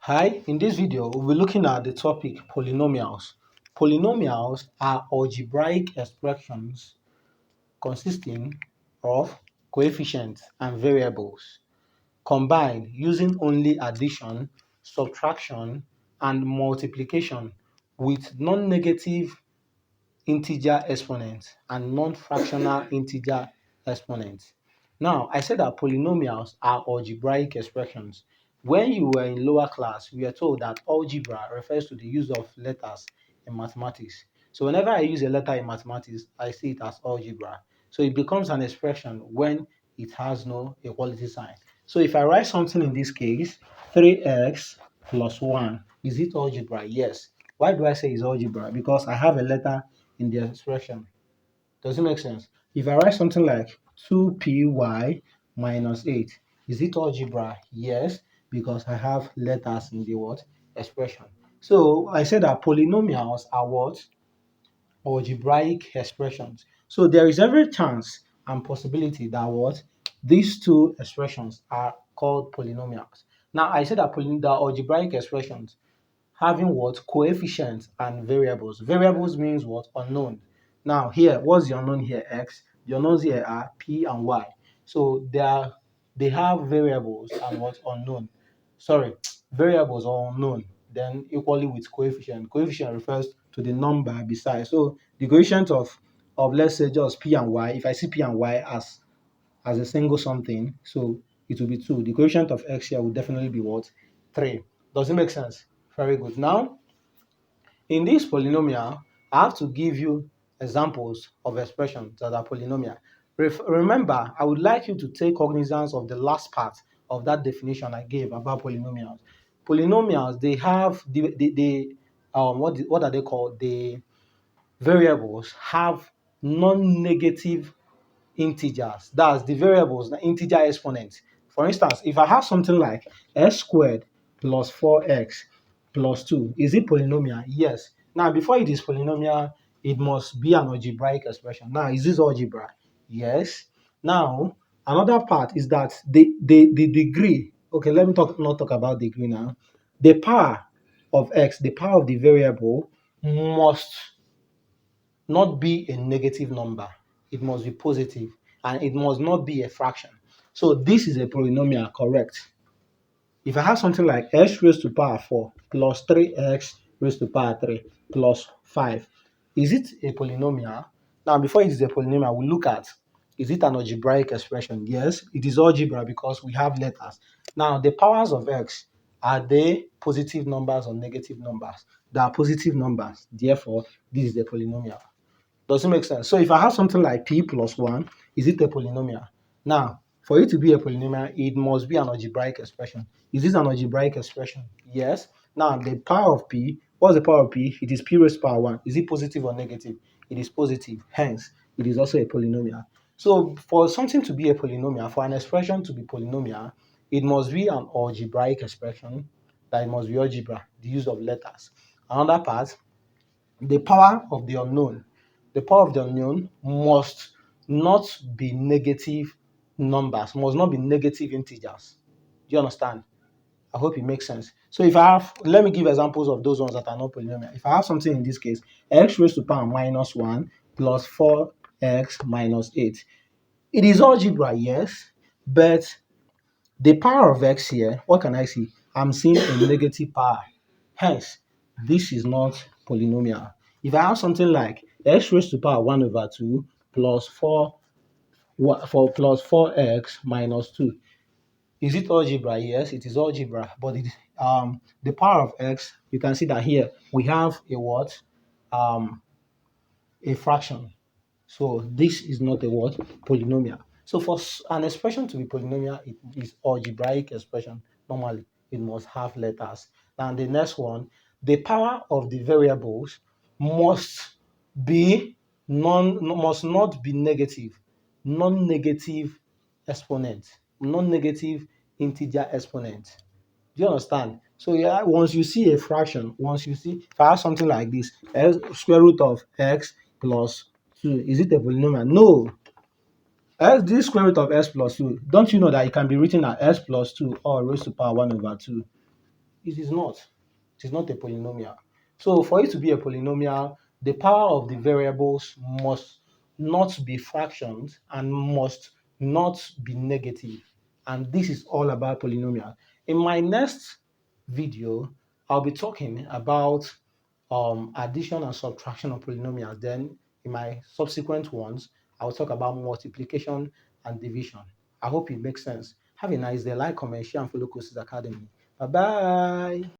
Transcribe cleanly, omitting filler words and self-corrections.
Hi, in this video, we'll be looking at the topic polynomials. Polynomials are algebraic expressions consisting of coefficients and variables combined using only addition, subtraction, and multiplication with non-negative integer exponents and non-fractional integer exponents. Now, I said that polynomials are algebraic expressions. When you were in lower class, we are told that algebra refers to the use of letters in mathematics. So whenever I use a letter in mathematics, I see it as algebra. So it becomes an expression when it has no equality sign. So if I write something in this case, 3x plus 1, is it algebra? Yes. Why do I say it's algebra? Because I have a letter in the expression. Does it make sense? If I write something like 2py minus 8, is it algebra? Yes, because I have letters in the what? Expression. So I said that polynomials are what? Algebraic expressions. So there is every chance and possibility that what? These two expressions are called polynomials. Now I said that the algebraic expressions having what? Coefficients and variables. Variables means what? Unknown. Now here, what's the unknown here? X. The unknowns here are P and Y. So they have variables and what? Unknown. Sorry, variables are unknown. Then equally with coefficient. Coefficient refers to the number beside. So the coefficient of let's say just P and Y. If I see P and Y as a single something, so it will be 2. The coefficient of X here will definitely be what? 3. Does it make sense? Very good. Now, in this polynomial, I have to give you examples of expressions that are polynomial. Remember, I would like you to take cognizance of the last part of that definition I gave about polynomials. Polynomials, they have what are they called? The variables have non-negative integers. That's the variables, the integer exponents. For instance, if I have something like x squared plus 4x plus 2, is it polynomial? Yes. Now, before it is polynomial, it must be an algebraic expression. Now, is this algebra? Yes. Now, another part is that the degree, okay, let me not talk about degree now. The power of x, the power of the variable must not be a negative number. It must be positive, and it must not be a fraction. So this is a polynomial, correct? If I have something like x raised to power 4 plus 3x raised to power 3 plus 5, is it a polynomial? Now, before it is a polynomial, we look at, is it an algebraic expression? Yes, it is algebra because we have letters. Now, the powers of x, are they positive numbers or negative numbers? They are positive numbers. Therefore, this is a polynomial. Does it make sense? So if I have something like p plus 1, is it a polynomial? Now, for it to be a polynomial, it must be an algebraic expression. Is this an algebraic expression? Yes. Now, the power of p, what's the power of p? It is p raised to power 1. Is it positive or negative? It is positive. Hence, it is also a polynomial. So for something to be a polynomial, for an expression to be polynomial, it must be an algebraic expression, that it must be algebra, the use of letters. Another part, the power of the unknown. The power of the unknown must not be negative numbers, must not be negative integers. Do you understand? I hope it makes sense. So if I have, let me give examples of those ones that are not polynomial. If I have something in this case, x raised to power minus 1 plus 4x minus 8. It is algebra, yes, but the power of x here, what can I see? I'm seeing a negative power. Hence, this is not polynomial. If I have something like x raised to power 1 over 2 plus 4x minus 2, is it algebra? Yes, it is algebra, but the power of x, you can see that here we have a what? A fraction. So this is not a what? Polynomial. So for an expression to be polynomial, it is algebraic expression. Normally, it must have letters. And the next one, the power of the variables must be must not be negative, non-negative exponent, non-negative integer exponent. Do you understand? So yeah, once you see a fraction, once you see, if I have something like this, square root of x plus 2, is it a polynomial? No. This square root of x plus 2, don't you know that it can be written as x plus 2 or raised to power 1 over 2? it is not. It is not a polynomial. So for it to be a polynomial, the power of the variables must not be fractions and must not be negative. And this is all about polynomial. In my next video, I'll be talking about addition and subtraction of polynomials. Then in my subsequent ones, I'll talk about multiplication and division. I hope it makes sense. Have a nice day. Like, comment, share, and follow Courses Academy. Bye bye.